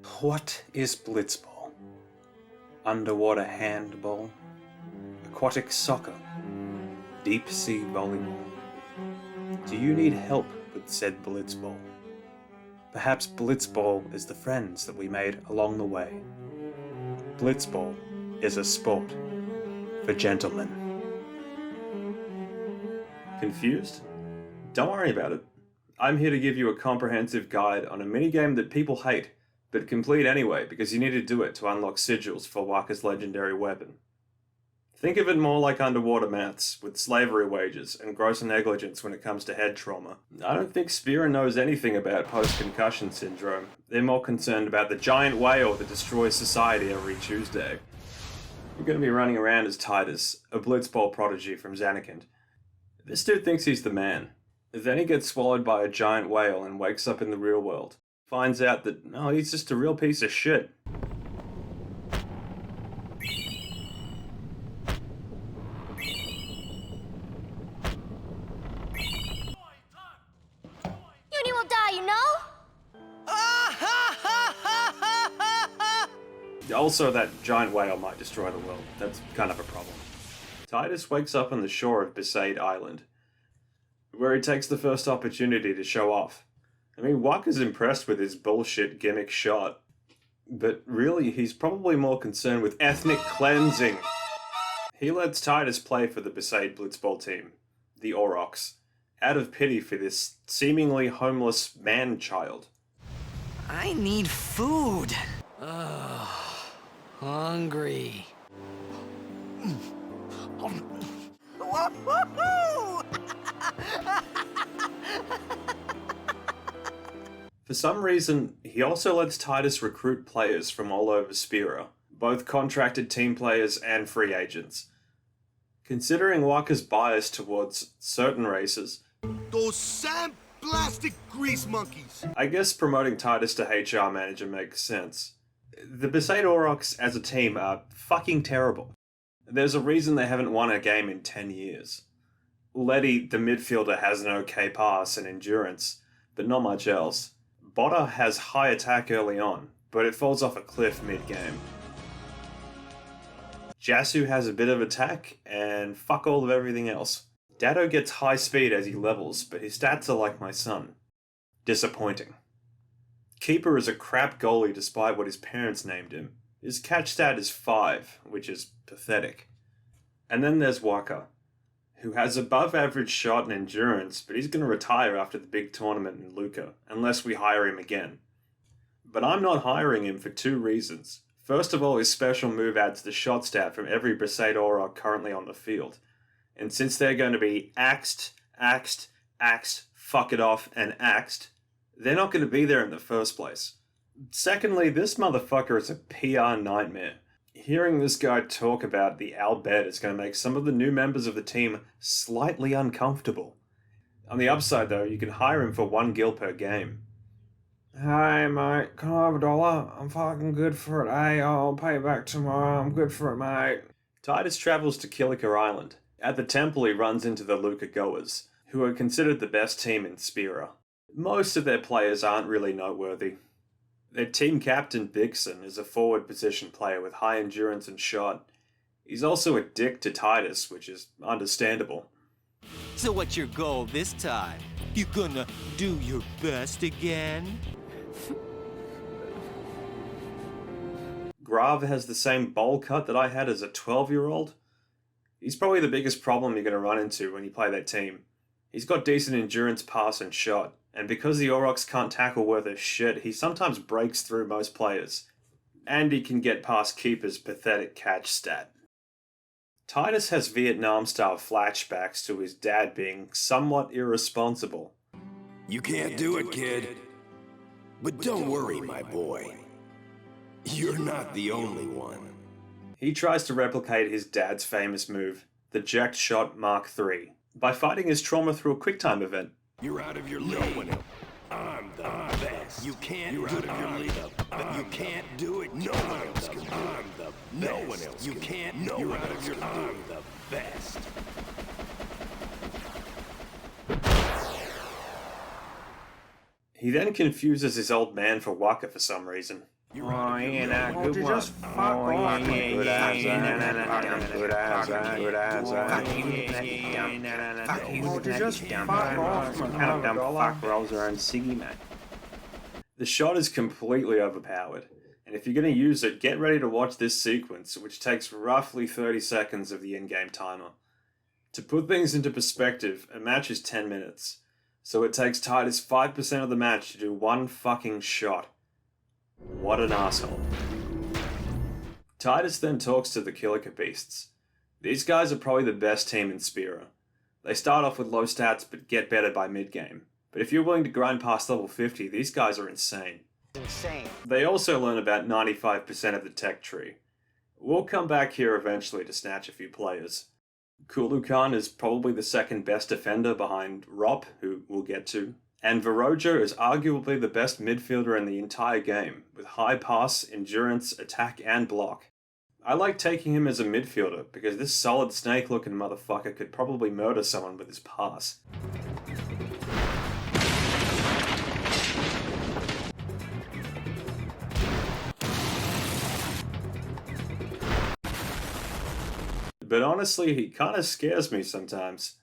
What is Blitzball? Underwater handball? Aquatic soccer? Deep sea volleyball? Do you need help with said Blitzball? Perhaps Blitzball is the friends that we made along the way. Blitzball is a sport for gentlemen. Confused? Don't worry about it. I'm here to give you a comprehensive guide on a minigame that people hate, but complete anyway because you need to do it to unlock sigils for Waka's legendary weapon. Think of it more like underwater maths, with slavery wages and gross negligence when it comes to head trauma. I don't think Spira knows anything about post-concussion syndrome. They're more concerned about the giant whale that destroys society every Tuesday. You're going to be running around as Titus, a Blitzball prodigy from Zanarkand. This dude thinks he's the man. Then he gets swallowed by a giant whale and wakes up in the real world. Finds out that, no, he's just a real piece of shit. Uni will die, you know? Also, that giant whale might destroy the world. That's kind of a problem. Titus wakes up on the shore of Besaid Island, where he takes the first opportunity to show off. I mean, Waka's impressed with his bullshit gimmick shot, but really, he's probably more concerned with ethnic cleansing. He lets Titus play for the Besaid Blitzball team, the Aurochs, out of pity for this seemingly homeless man-child. I need food. Hungry. For some reason, he also lets Titus recruit players from all over Spira, both contracted team players and free agents. Considering Waka's bias towards certain races, Those sand-blasted grease monkeys! I guess promoting Titus to HR manager makes sense. The Besaid Aurochs as a team are fucking terrible. There's a reason they haven't won a game in 10 years. Letty, the midfielder, has an okay pass and endurance, but not much else. Botta has high attack early on, but it falls off a cliff mid-game. Jasu has a bit of attack, and fuck all of everything else. Dado gets high speed as he levels, but his stats are like my son. Disappointing. Keeper is a crap goalie despite what his parents named him. His catch stat is 5, which is pathetic. And then there's Waka, who has above average shot and endurance, but he's going to retire after the big tournament in Luca, unless we hire him again. But I'm not hiring him for 2 reasons. First of all, his special move adds the shot stat from every Besaid Auroch currently on the field. And since they're going to be axed, fuck it off, and axed, they're not going to be there in the first place. Secondly, this motherfucker is a PR nightmare. Hearing this guy talk about the Albed is going to make some of the new members of the team slightly uncomfortable. On the upside though, you can hire him for 1 gil per game. Hey mate, can I have $1? I'm fucking good for it, hey, I'll pay you back tomorrow, I'm good for it mate. Titus travels to Kilika Island. At the temple he runs into the Luca goers, who are considered the best team in Spira. Most of their players aren't really noteworthy. Their team captain, Bixon, is a forward position player with high endurance and shot. He's also a dick to Titus, which is understandable. So what's your goal this time? You gonna do your best again? Grav has the same bowl cut that I had as a 12-year-old. He's probably the biggest problem you're going to run into when you play that team. He's got decent endurance, pass, and shot. And because the Aurochs can't tackle worth a shit, he sometimes breaks through most players. And he can get past Keeper's pathetic catch stat. Titus has Vietnam-style flashbacks to his dad being somewhat irresponsible. You can't do it, kid. But don't worry, my boy. You're not the only one. He tries to replicate his dad's famous move, the Jacked Shot Mark III, by fighting his trauma through a QuickTime event. You're out of your league. I'm the best. You can't do it. You can't do it. No one else can do it. I'm the best. No one else. You can't. You're out of your league. I'm the best. He then confuses his old man for Waka for some reason. Oh, yeah, good one. just fuck off. Good eyes, good eyes, good eyes. Just fuck off. Some kind of dumb fuck rolls around Siggy, mate. The shot is completely overpowered, and if you're going to use it, get ready to watch this sequence, which takes roughly 30 seconds of the in-game timer. To put things into perspective, a match is 10 minutes, so it takes Titus 5% of the match to do one fucking shot. What an asshole. Titus then talks to the Killer Beasts. These guys are probably the best team in Spira. They start off with low stats but get better by mid-game. But if you're willing to grind past level 50, these guys are insane. They also learn about 95% of the tech tree. We'll come back here eventually to snatch a few players. Kulukan is probably the second best defender behind Rop, who we'll get to. And Veroja is arguably the best midfielder in the entire game, with high pass, endurance, attack, and block. I like taking him as a midfielder, because this solid snake-looking motherfucker could probably murder someone with his pass. But honestly, he kinda scares me sometimes.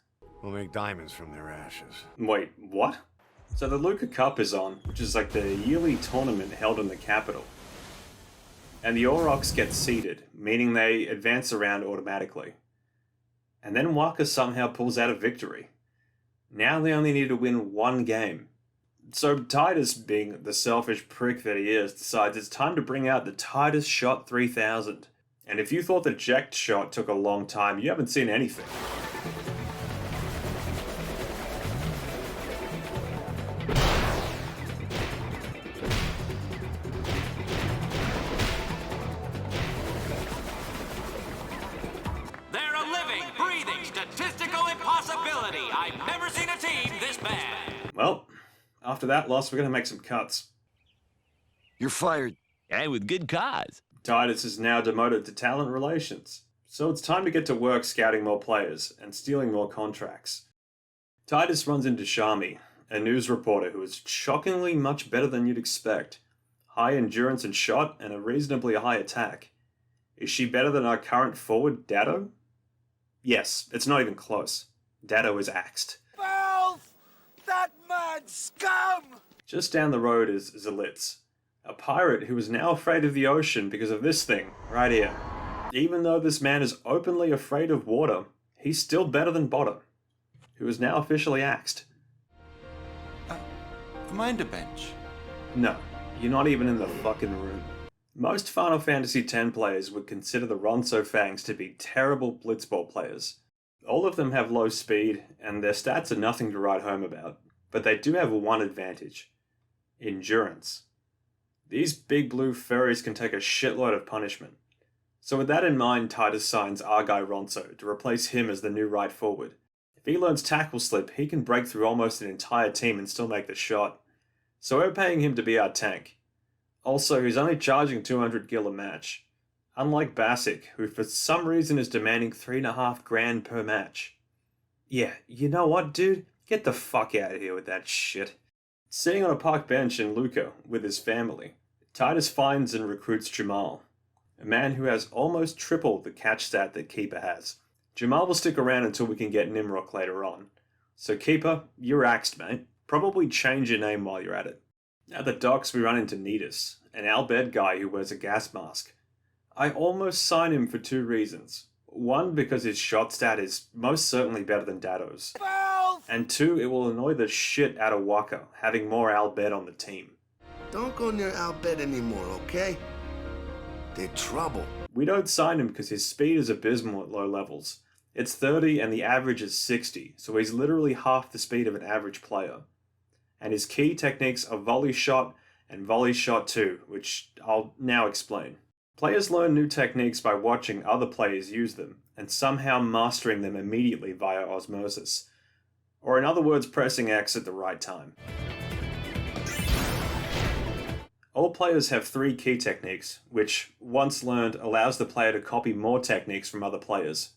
We'll make diamonds from their ashes. Wait, what? So the Luca Cup is on, which is like the yearly tournament held in the capital. And the Aurochs get seeded, meaning they advance around automatically. And then Waka somehow pulls out a victory. Now they only need to win one game. So Titus, being the selfish prick that he is, decides it's time to bring out the Titus Shot 3000. And if you thought the Ject shot took a long time, you haven't seen anything. They're a living, breathing, statistical impossibility. I've never seen a team this bad. Well, after that loss, we're going to make some cuts. You're fired. And with good cause. Titus is now demoted to talent relations, so it's time to get to work scouting more players and stealing more contracts. Titus runs into Shami, a news reporter who is shockingly much better than you'd expect. High endurance and shot, and a reasonably high attack. Is she better than our current forward, Datto? Yes, it's not even close. Datto is axed. Valve! That man's scum! Just down the road is Zalitz, a pirate who is now afraid of the ocean because of this thing, right here. Even though this man is openly afraid of water, he's still better than Botta, who is now officially axed. Mind a bench? No, you're not even in the fucking room. Most Final Fantasy X players would consider the Ronso Fangs to be terrible Blitzball players. All of them have low speed, and their stats are nothing to write home about, but they do have one advantage: endurance. These big blue furries can take a shitload of punishment. So with that in mind, Titus signs our guy Ronso to replace him as the new right forward. If he learns tackle slip, he can break through almost an entire team and still make the shot. So we're paying him to be our tank. Also, he's only charging 200 gil a match. Unlike Basic, who for some reason is demanding 3.5 grand per match. Yeah, you know what, dude? Get the fuck out of here with that shit. Sitting on a park bench in Luca with his family, Titus finds and recruits Jamal, a man who has almost triple the catch stat that Keeper has. Jamal will stick around until we can get Nimrock later on. So Keeper, you're axed, mate. Probably change your name while you're at it. At the docks we run into Nidus, an Albed guy who wears a gas mask. I almost sign him for two reasons. One, because his shot stat is most certainly better than Datto's. And two, it will annoy the shit out of Waka, having more Albed on the team. Don't go near Albed anymore, okay? They're trouble. We don't sign him because his speed is abysmal at low levels. It's 30 and the average is 60, so he's literally half the speed of an average player. And his key techniques are volley shot and volley shot 2, which I'll now explain. Players learn new techniques by watching other players use them, and somehow mastering them immediately via osmosis. Or in other words, pressing X at the right time. All players have 3 key techniques, which, once learned, allows the player to copy more techniques from other players.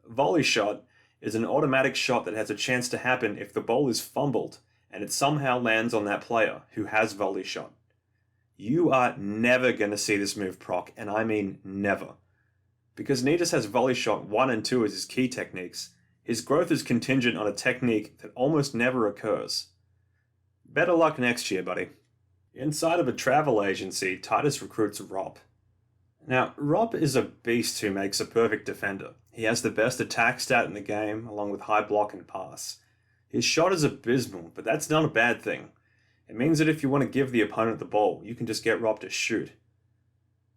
Volley shot is an automatic shot that has a chance to happen if the ball is fumbled, and it somehow lands on that player, who has volley shot. You are never going to see this move proc, and I mean never. Because Nidus has Volley Shot 1 and 2 as his key techniques, his growth is contingent on a technique that almost never occurs. Better luck next year, buddy. Inside of a travel agency, Titus recruits Rob. Now, Rob is a beast who makes a perfect defender. He has the best attack stat in the game, along with high block and pass. His shot is abysmal, but that's not a bad thing. It means that if you want to give the opponent the ball, you can just get Rob to shoot.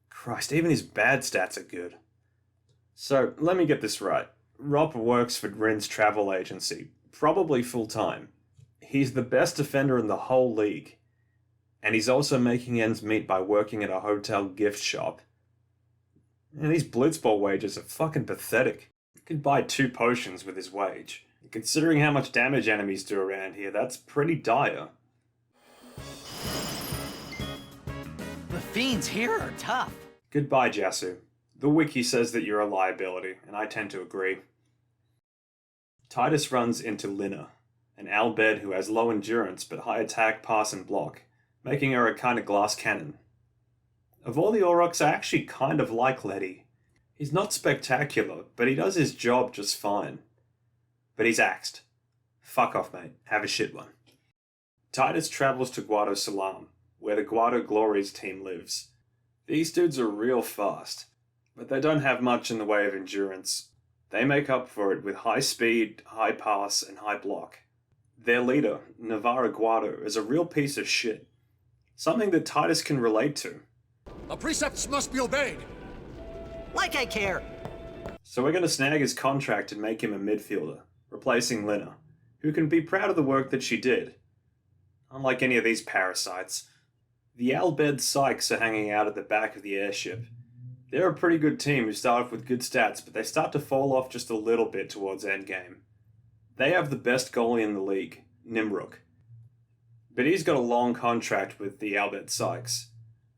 Christ, even his bad stats are good. So, let me get this right. Rob works for Rin's travel agency, probably full-time. He's the best defender in the whole league. And he's also making ends meet by working at a hotel gift shop. And these Blitzball wages are fucking pathetic. You can buy 2 potions with his wage. Considering how much damage enemies do around here, that's pretty dire. The fiends here are tough. Goodbye, Jasu. The wiki says that you're a liability, and I tend to agree. Titus runs into Lina, an Albed who has low endurance but high attack, pass, and block, making her a kind of glass cannon. Of all the Aurochs, I actually kind of like Letty. He's not spectacular, but he does his job just fine. But he's axed. Fuck off, mate. Have a shit one. Titus travels to Guado Salam, where the Guado Glories team lives. These dudes are real fast, but they don't have much in the way of endurance. They make up for it with high speed, high pass, and high block. Their leader, Navarra Guado, is a real piece of shit. Something that Titus can relate to. The precepts must be obeyed. Like I care. So we're going to snag his contract and make him a midfielder, replacing Lina, who can be proud of the work that she did. Unlike any of these parasites, the Albed Sykes are hanging out at the back of the airship. They're a pretty good team who start off with good stats, but they start to fall off just a little bit towards endgame. They have the best goalie in the league, Nimruk. But he's got a long contract with the Albed Sykes.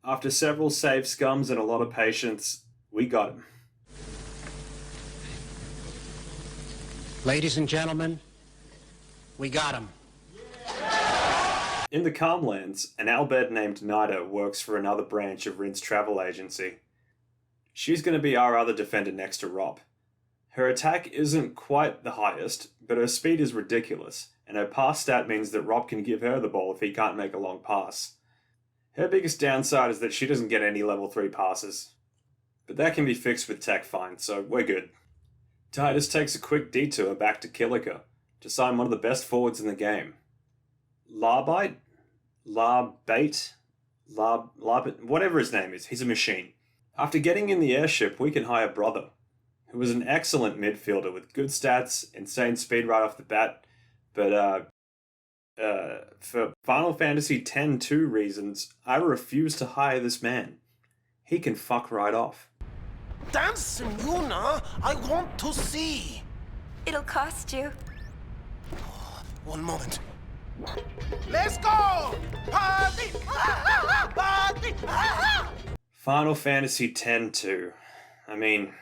After several save scums and a lot of patience, we got him. Ladies and gentlemen, we got him. In the Calmlands, an Albed named Nida works for another branch of Rin's travel agency. She's going to be our other defender next to Rob. Her attack isn't quite the highest, but her speed is ridiculous, and her pass stat means that Rob can give her the ball if he can't make a long pass. Her biggest downside is that she doesn't get any level 3 passes. But that can be fixed with tech fine, so we're good. Titus takes a quick detour back to Killica to sign one of the best forwards in the game. Larbite? Whatever his name is, he's a machine. After getting in the airship, we can hire Brother, who was an excellent midfielder with good stats, insane speed right off the bat, but for Final Fantasy X-2 reasons, I refuse to hire this man. He can fuck right off. Dance, Yuna! I want to see! It'll cost you. One moment. Let's go! Party! Party! Final Fantasy X-2. I mean,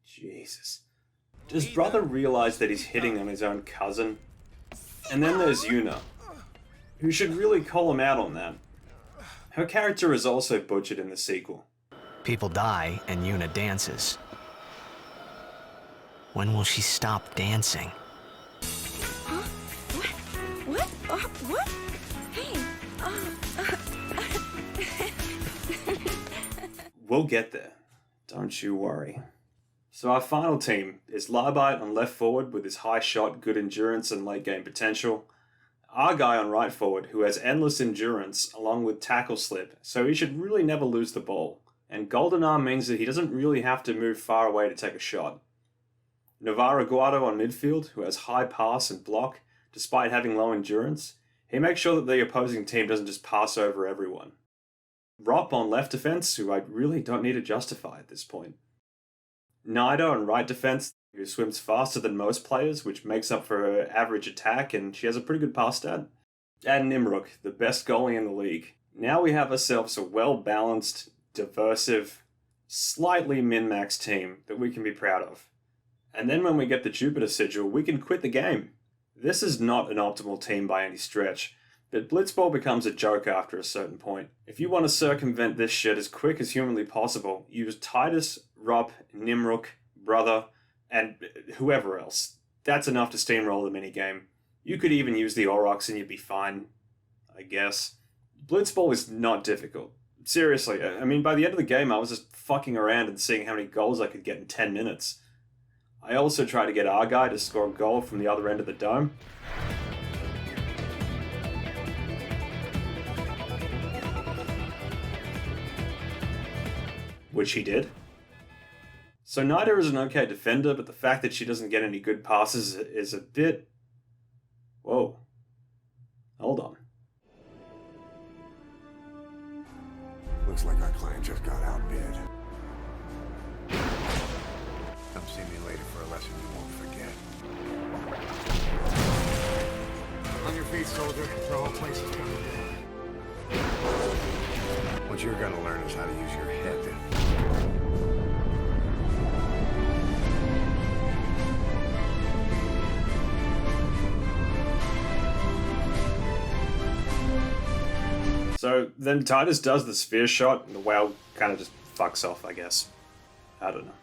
Jesus. Does Brother realize that he's hitting on his own cousin? And then there's Yuna, who should really call him out on that. Her character is also butchered in the sequel. People die and Yuna dances. When will she stop dancing? Huh? What? What? Hey. We'll get there. Don't you worry. So our final team is Larbite on left forward with his high shot, good endurance, and late game potential. Our guy on right forward who has endless endurance along with tackle slip, so he should really never lose the ball. And Golden Arm means that he doesn't really have to move far away to take a shot. Navarra Guado on midfield, who has high pass and block, despite having low endurance. He makes sure that the opposing team doesn't just pass over everyone. Rop on left defense, who I really don't need to justify at this point. Nida on right defense, who swims faster than most players, which makes up for her average attack, and she has a pretty good pass stat. And Nimruk, the best goalie in the league. Now we have ourselves a well-balanced, diversive, slightly min-max team that we can be proud of. And then when we get the Jupiter sigil, we can quit the game. This is not an optimal team by any stretch, But Blitzball becomes a joke after a certain point. If you want to circumvent this shit as quick as humanly possible, use Titus, Rupp, Nimruk, Brother, and whoever else. That's enough to steamroll the minigame. You could even use the Aurochs and you'd be fine, I guess. Blitzball is not difficult. Seriously, I mean, by the end of the game, I was just fucking around and seeing how many goals I could get in 10 minutes. I also tried to get our guy to score a goal from the other end of the dome. Which he did. So Nida is an okay defender, but the fact that she doesn't get any good passes is a bit... Whoa. Hold on. Looks like our client just got outbid. Come see me later for a lesson you won't forget. On your feet, soldier. The whole place is coming down. What you're gonna learn is how to use your head. So then Titus does the sphere shot, and the whale kind of just fucks off, I guess. I don't know.